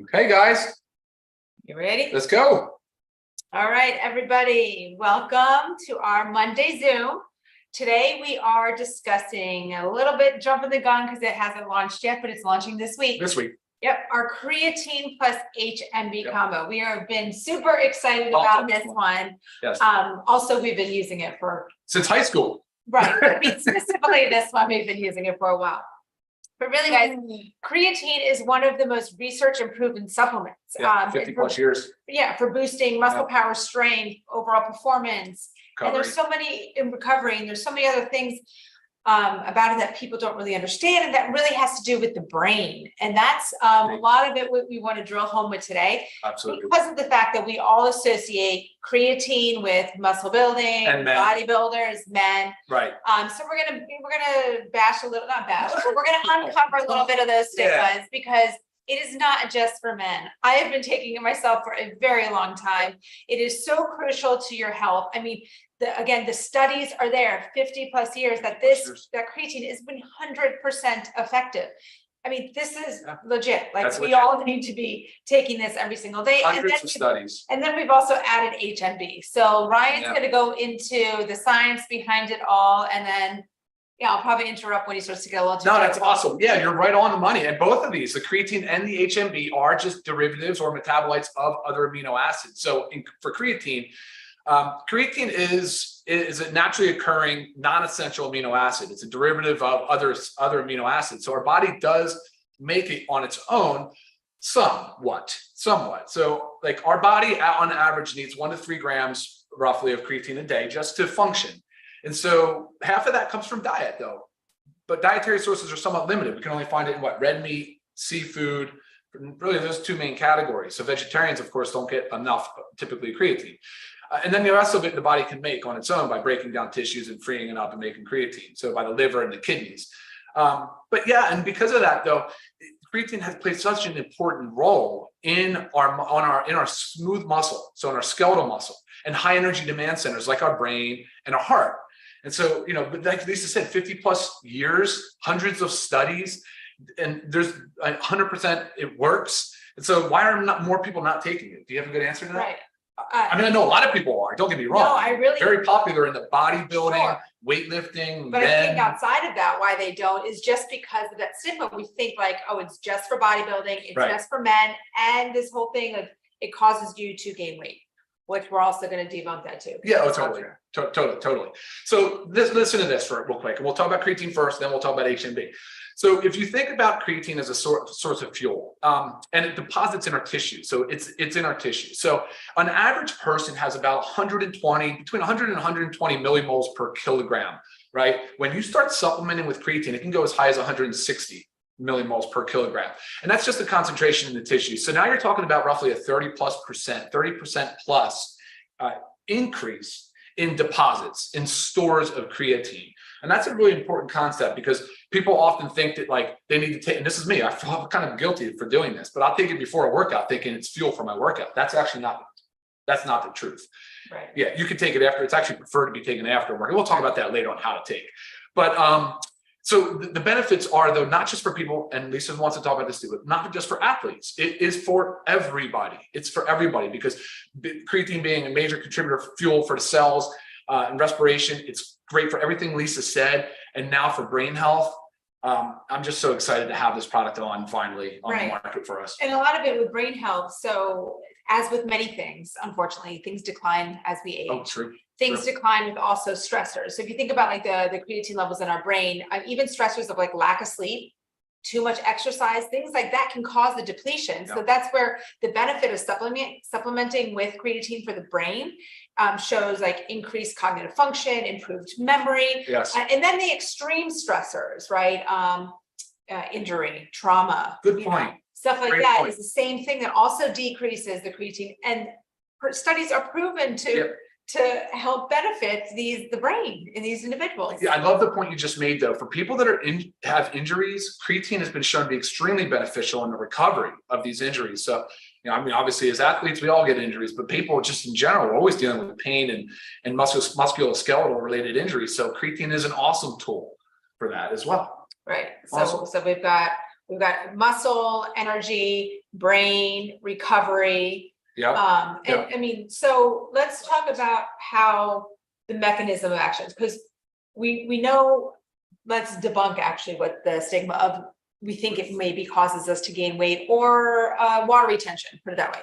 Okay, guys, You ready? let's go. All right, everybody, welcome to our Monday Zoom. Today we are discussing a little bit jumping the gun because it hasn't launched yet, but it's launching this week. Yep, our creatine plus HMB combo. We have been super excited about this one. Yes. Also, we've been using it for Since high school. right. I mean, specifically this one, we've been using it for a while. But really, guys, creatine is one of the most research and proven supplements. 50 plus years. Yeah, for boosting muscle power, strength, overall performance. Recovery. And there's so many in recovery, and there's so many other things about it that people don't really understand, and that really has to do with the brain. And that's a lot of it what we want to drill home with today. Absolutely. Because of the fact that we all associate creatine with muscle building, and bodybuilders, men. Right. So we're gonna bash a little, not bash, but we're gonna uncover a little bit of those stigmas because it is not just for men. I have been taking it myself for a very long time. It is so crucial to your health. I mean, again, the studies are there, 50 plus years that that creatine is 100% effective. I mean, this is legit. Like we all need to be taking this every single day. Hundreds of studies. And then we've also added HMB. So Ryan's going to go into the science behind it all, and then I'll probably interrupt when he starts to get a little too No, that's awesome. Yeah, you're right on the money. And both of these, the creatine and the HMB, are just derivatives or metabolites of other amino acids. So for creatine, creatine is a naturally occurring non-essential amino acid. It's a derivative of other amino acids. So our body does make it on its own somewhat. So like our body on average needs 1 to 3 grams roughly of creatine a day just to function. And so half of that comes from diet though, but dietary sources are somewhat limited. We can only find it in red meat, seafood, really those 2 main categories. So vegetarians, of course, don't get enough typically creatine. And then the rest of it the body can make on its own by breaking down tissues and freeing it up and making creatine. So by the liver and the kidneys. But yeah, and because of that though, creatine has played such an important role in our smooth muscle, so in our skeletal muscle and high energy demand centers like our brain and our heart. And so, but like Lisa said, 50 plus years, hundreds of studies, and there's 100% it works. And so why are not more people not taking it? Do you have a good answer to that? Right. I mean, I know a lot of people are, don't get me wrong. No, I really very popular in the bodybuilding, weightlifting. But I think outside of that, why they don't is just because of that stigma. We think like, oh, it's just for bodybuilding, it's just for men, and this whole thing of it causes you to gain weight, which we're also going to debunk that too. Yeah, totally. So listen to this real quick, and we'll talk about creatine first, then we'll talk about HMB. So if you think about creatine as a source of fuel, and it deposits in our tissue, so it's in our tissue. So an average person has about between 100 and 120 millimoles per kilogram, right? When you start supplementing with creatine, it can go as high as 160 millimoles per kilogram. And that's just the concentration in the tissue. So now you're talking about roughly a 30% plus increase in deposits, in stores of creatine. And that's a really important concept because people often think that like they need to take, and this is me, I feel kind of guilty for doing this, but I'll take it before a workout thinking it's fuel for my workout. That's actually not the truth. Right. Yeah, you can take it after. It's actually preferred to be taken after work. And we'll talk about that later on how to take. But so the benefits are though, not just for people, and Lisa wants to talk about this too, but not just for athletes. It is for everybody. It's for everybody because creatine being a major contributor of fuel for the cells and respiration, it's great for everything Lisa said. And now for brain health, I'm just so excited to have this product finally on the market for us. And a lot of it with brain health. So as with many things, unfortunately, things decline as we age. Oh, true. Things decline with also stressors. So if you think about like the creatine levels in our brain, even stressors of like lack of sleep, too much exercise, things like that can cause the depletion. So that's where the benefit of supplementing with creatine for the brain shows like increased cognitive function, improved memory. Yes. And then the extreme stressors, right? Injury, trauma. Good point. Stuff like that is the same thing that also decreases the creatine. And studies are proven to help benefit the brain in these individuals. Yeah, I love the point you just made though. For people that have injuries, creatine has been shown to be extremely beneficial in the recovery of these injuries. So, I mean, obviously as athletes, we all get injuries, but people just in general are always dealing with pain and musculoskeletal related injuries. So creatine is an awesome tool for that as well. Right. Awesome. So we've got we've got muscle, energy, brain, recovery. Yeah. And I mean, so let's talk about how the mechanism of actions, because we know, let's debunk actually what the stigma of, we think it maybe causes us to gain weight or water retention, put it that way.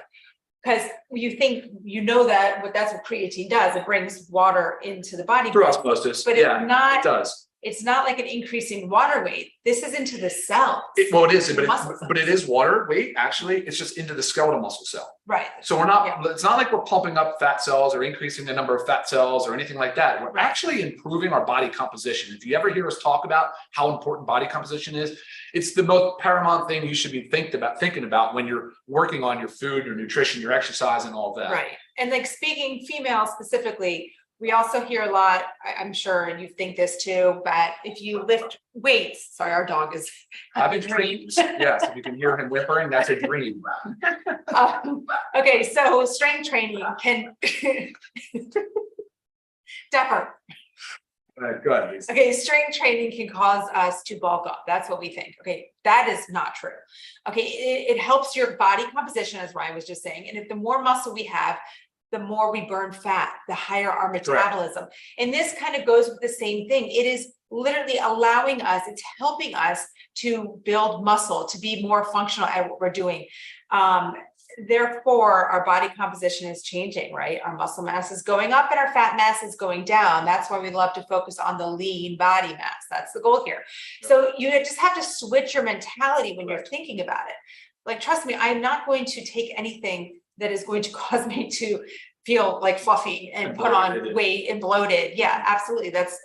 Because you think, that's what creatine does. It brings water into the body. Through osmosis. But it does. It's not like an increasing water weight. This is into the cells. Well, it is, but muscle cells. it is water weight. Actually, it's just into the skeletal muscle cell. Right. So we're not, it's not like we're pumping up fat cells or increasing the number of fat cells or anything like that. We're actually improving our body composition. If you ever hear us talk about how important body composition is, it's the most paramount thing you should be thinking about when you're working on your food, your nutrition, your exercise, and all of that. Right. And like speaking female specifically, we also hear a lot, I'm sure, and you think this too, but if you lift weights, sorry, our dog is having dreams. Yes, if you can hear him whimpering, that's a dream. Okay, so strength training can Depper. Good. Okay, strength training can cause us to bulk up. That's what we think. Okay, that is not true. Okay, it helps your body composition, as Ryan was just saying. And if the more muscle we have, the more we burn fat, the higher our metabolism. Correct. And this kind of goes with the same thing. It is literally allowing us, it's helping us to build muscle, to be more functional at what we're doing. Therefore, our body composition is changing, right? Our muscle mass is going up and our fat mass is going down. That's why we love to focus on the lean body mass. That's the goal here. So you just have to switch your mentality when you're thinking about it. Like, trust me, I'm not going to take anything that is going to cause me to feel like fluffy and put on weight and bloated. Yeah, absolutely. That's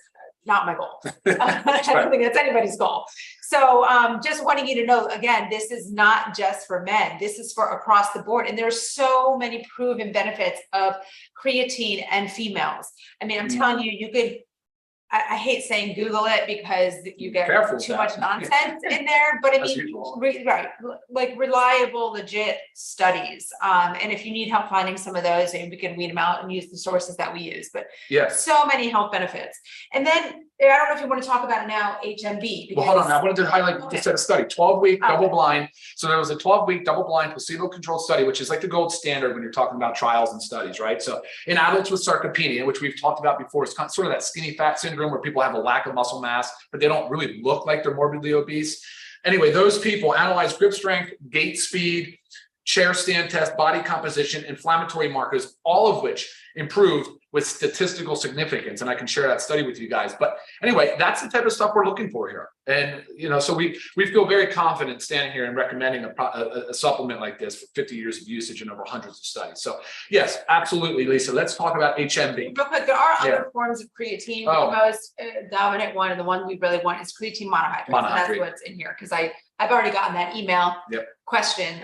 not my goal. I don't think that's anybody's goal. So just wanting you to know, again, this is not just for men. This is for across the board. And there's so many proven benefits of creatine and females. I mean, I'm telling you, you could, I hate saying Google it because you get too much nonsense in there, but I mean, like reliable, legit studies. And if you need help finding some of those, maybe we can weed them out and use the sources that we use, but so many health benefits. And then I don't know if you want to talk about it now, HMB. Well, hold on. I wanted to highlight just a study, 12-week double blind. So there was a 12-week double blind placebo-controlled study, which is like the gold standard when you're talking about trials and studies, right? So in adults with sarcopenia, which we've talked about before, it's sort of that skinny fat syndrome where people have a lack of muscle mass, but they don't really look like they're morbidly obese. Anyway, those people analyzed grip strength, gait speed, chair stand test, body composition, inflammatory markers, all of which improved with statistical significance. And I can share that study with you guys. But anyway, that's the type of stuff we're looking for here. And, you know, so we feel very confident standing here and recommending a supplement like this for 50 years of usage and over hundreds of studies. So yes, absolutely, Lisa. Let's talk about HMB. Real quick, there are other forms of creatine. The most dominant one, and the one we really want, is creatine monohydrate. So that's what's in here, because I've already gotten that email question.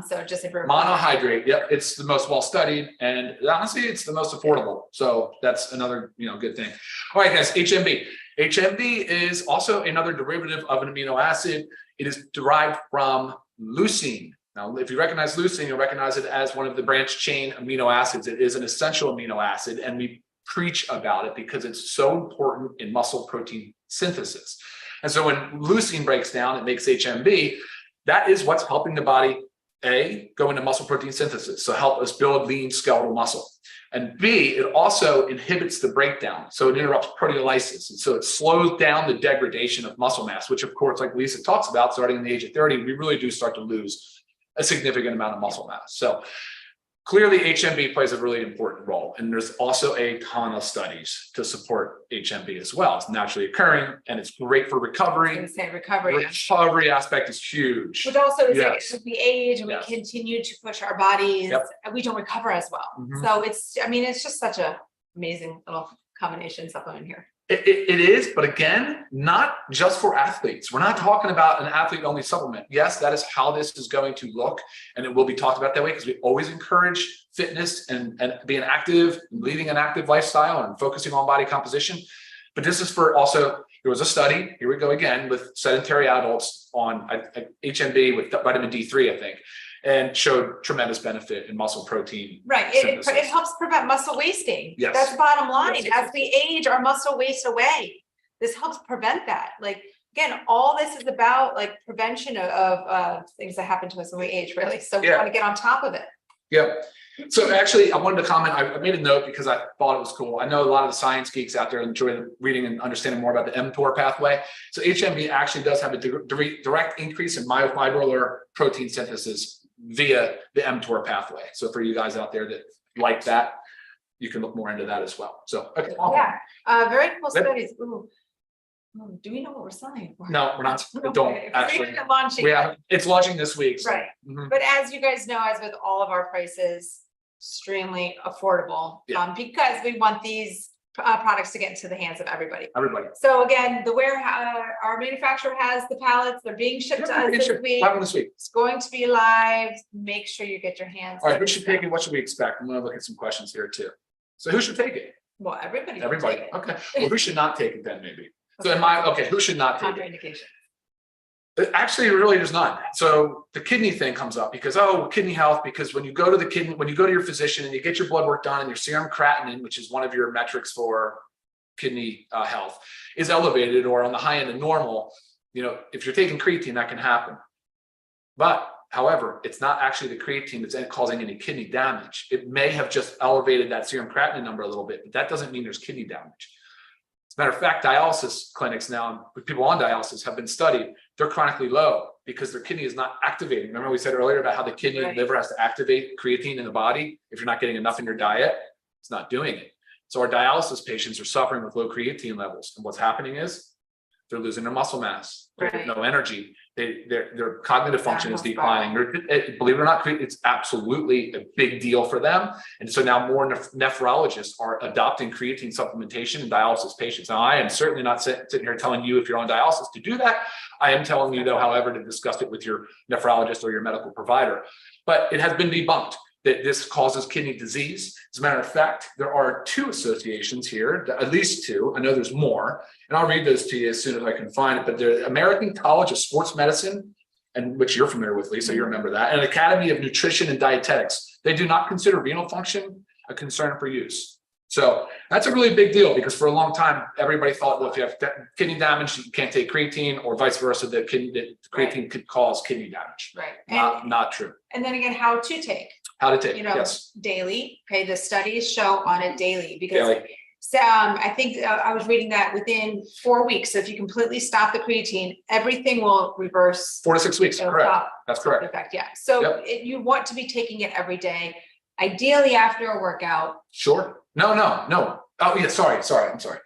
So just if monohydrate, it's the most well-studied, and honestly, it's the most affordable. So that's another, good thing. All right, guys, HMB. HMB is also another derivative of an amino acid. It is derived from leucine. Now, if you recognize leucine, you'll recognize it as one of the branched chain amino acids. It is an essential amino acid, and we preach about it because it's so important in muscle protein synthesis. And so when leucine breaks down, it makes HMB. That is what's helping the body, A, go into muscle protein synthesis, so help us build lean skeletal muscle. And B, it also inhibits the breakdown. So it interrupts proteolysis. And so it slows down the degradation of muscle mass, which of course, like Lisa talks about, starting in the age of 30, we really do start to lose a significant amount of muscle mass. So clearly HMB plays a really important role. And there's also a ton of studies to support HMB as well. It's naturally occurring and it's great for recovery. I was going to say recovery. Recovery aspect is huge. Which also is like, as we age and we continue to push our bodies, we don't recover as well. So it's just such an amazing little combination supplement here. It is, but again, not just for athletes. We're not talking about an athlete-only supplement. Yes, that is how this is going to look, and it will be talked about that way because we always encourage fitness and being active, and leading an active lifestyle and focusing on body composition. But this is for also, there was a study, here we go again, with sedentary adults on HMB with vitamin D3, I think, and showed tremendous benefit in muscle protein. Right. It helps prevent muscle wasting. Yes. That's the bottom line. Yes. As we age, our muscle wastes away. This helps prevent that. Like, again, all this is about like prevention of things that happen to us when we age, really. So we want to get on top of it. Yep. So actually, I wanted to comment. I made a note because I thought it was cool. I know a lot of the science geeks out there enjoy reading and understanding more about the mTOR pathway. So HMB actually does have a direct increase in myofibrillar protein synthesis via the mTOR pathway. So for you guys out there that like that, you can look more into that as well. So okay. Yeah, very cool studies. Ooh. Do we know what we're selling for? No, we're not. We don't actually. It's launching this week. So. Right. But as you guys know, as with all of our prices, extremely affordable, because we want these products to get into the hands of everybody. So again, the warehouse, our manufacturer has the pallets. They're being shipped to us this week. It's going to be live. Make sure you get your hands. All right, who should take it? What should we expect? I'm going to look at some questions here too. So who should take it? Well, everybody. Okay. Well, who should not take it then? Maybe. So who should not take it? Actually, really, there's none. So the kidney thing comes up because, kidney health, because when you go to your physician and you get your blood work done and your serum creatinine, which is one of your metrics for kidney health, is elevated or on the high end of normal, if you're taking creatine, that can happen. But however, it's not actually the creatine that's causing any kidney damage. It may have just elevated that serum creatinine number a little bit, but that doesn't mean there's kidney damage. Matter of fact, dialysis clinics now, people on dialysis have been studied, they're chronically low because their kidney is not activating. Remember we said earlier about how the kidney and liver has to activate creatine in the body. If you're not getting enough in your diet, it's not doing it. So our dialysis patients are suffering with low creatine levels. And what's happening is they're losing their muscle mass, no energy. Their cognitive function is declining. Believe it or not, it's absolutely a big deal for them. And so now more nephrologists are adopting creatine supplementation in dialysis patients. Now, I am certainly not sitting here telling you if you're on dialysis to do that. I am telling you, though, however, to discuss it with your nephrologist or your medical provider. But it has been debunked that this causes kidney disease. As a matter of fact, there are 2 associations here, at least 2. I know there's more, and I'll read those to you as soon as I can find it. But the American College of Sports Medicine, and which you're familiar with, Lisa, you remember that, and Academy of Nutrition and Dietetics, they do not consider renal function a concern for use. So that's a really big deal because for a long time, everybody thought, well, if you have kidney damage, you can't take creatine, or vice versa, that creatine could cause kidney damage. Right. Not true. And then again, how to take. Yes. Daily. Okay, the studies show on it daily because I think I was reading that within 4 weeks. So if you completely stop the creatine, everything will reverse. 4 to 6 weeks. Correct. That's correct. Effect. Yeah. So you want to be taking it every day, ideally after a workout. Sure. No. Oh yeah. Sorry. I'm sorry.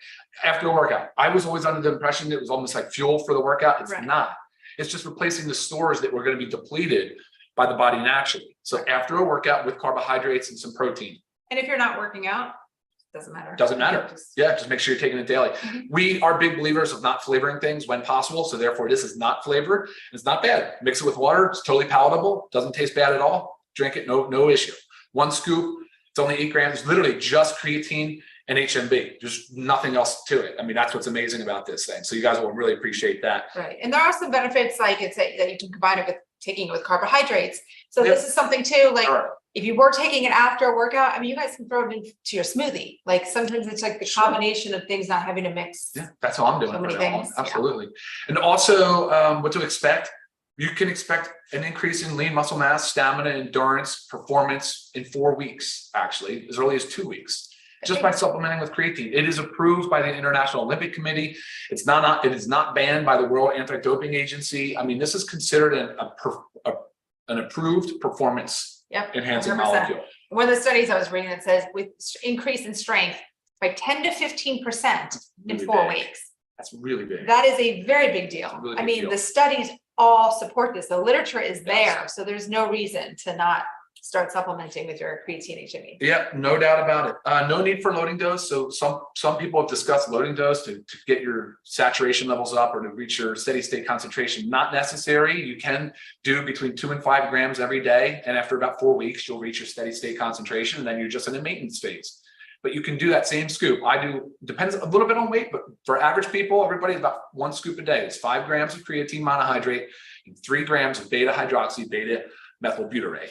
After a workout, I was always under the impression that it was almost like fuel for the workout. It's not. It's just replacing the stores that were going to be depleted by the body naturally. So after a workout with carbohydrates and some protein. And if you're not working out, doesn't matter. Just make sure you're taking it daily. We are big believers of not flavoring things when possible. So therefore this is not flavored. It's not bad. Mix it with water. It's totally palatable. Doesn't taste bad at all. Drink it. No issue. 1 scoop. It's only 8 grams, literally just creatine and HMB. There's nothing else to it. I mean, that's what's amazing about this thing. So you guys will really appreciate that. Right. And there are some benefits, like that you can combine it with taking it with carbohydrates. So this is something too, like if you were taking it after a workout, I mean, you guys can throw it into your smoothie. Like sometimes it's like the combination of things, not having to mix. Yeah, that's all I'm doing. So many things. Absolutely. And also what to expect. You can expect an increase in lean muscle mass, stamina, endurance, performance in 4 weeks, actually, as early as 2 weeks, just by supplementing with creatine. It is approved by the International Olympic Committee. It is not banned by the World Anti-Doping Agency. I mean, this is considered an approved performance enhancing 100%. Molecule. One of the studies I was reading that says with increase in strength by 10 to 15% in 4 weeks. That's really big. That is a very big deal. Really big deal. The studies all support this. The literature is there, so there's no reason to not start supplementing with your creatine HME. Yeah, no doubt about it. No need for loading dose. So some people have discussed loading dose to get your saturation levels up or to reach your steady state concentration. Not necessary. You can do between 2 and 5 grams every day, and after about 4 weeks, you'll reach your steady state concentration, and then you're just in a maintenance phase. But you can do that same scoop. Depends a little bit on weight, but for average people, everybody about 1 scoop a day. It's 5 grams of creatine monohydrate and 3 grams of beta hydroxy beta methylbutyrate.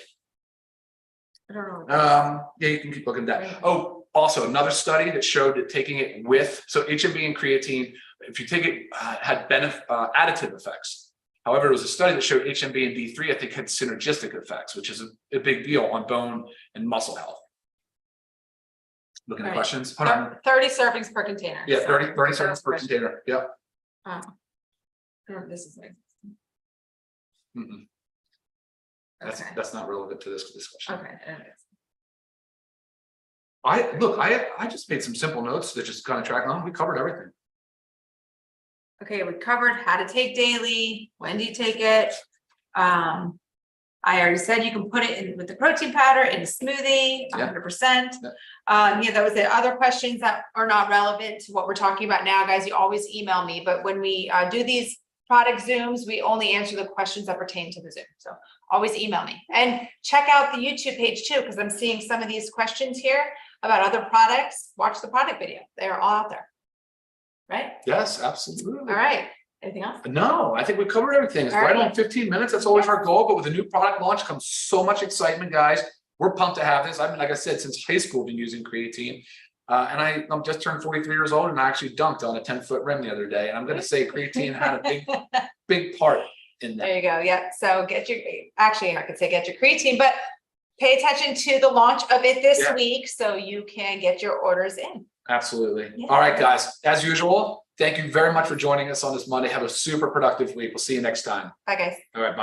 I don't know. Yeah, you can keep looking at that. Oh, also another study that showed that taking it with, so HMB and creatine, if you take it, had additive effects. However, it was a study that showed HMB and D3, I think, had synergistic effects, which is a big deal on bone and muscle health. Looking at questions. Hold on. 30 servings per container. Yeah, 30 servings per container. Yep. This is like. Mm-mm. Okay. That's not relevant to this discussion. Okay. I just made some simple notes that just kind of track on. We covered everything. Okay, we covered how to take daily, when do you take it? I already said you can put it in with the protein powder in a smoothie, 100%. Yeah, that was the other questions that are not relevant to what we're talking about now, guys. You always email me, but when we do these product Zooms, we only answer the questions that pertain to the Zoom. So always email me and check out the YouTube page too, because I'm seeing some of these questions here about other products. Watch the product video. They're all out there. Right? Yes, absolutely. All right. Anything else? No, I think we covered everything. It's right on 15 minutes. That's always our goal. But with a new product launch comes so much excitement, guys. We're pumped to have this. I mean, like I said, since high school, I've been using creatine. And I'm just turned 43 years old, and I actually dunked on a 10-foot rim the other day. And I'm going to say creatine had a big part in that. There you go. Yeah. So get your creatine, but pay attention to the launch of it this week so you can get your orders in. Absolutely. Yeah. All right, guys. As usual, thank you very much for joining us on this Monday. Have a super productive week. We'll see you next time. Bye, guys. All right. Bye.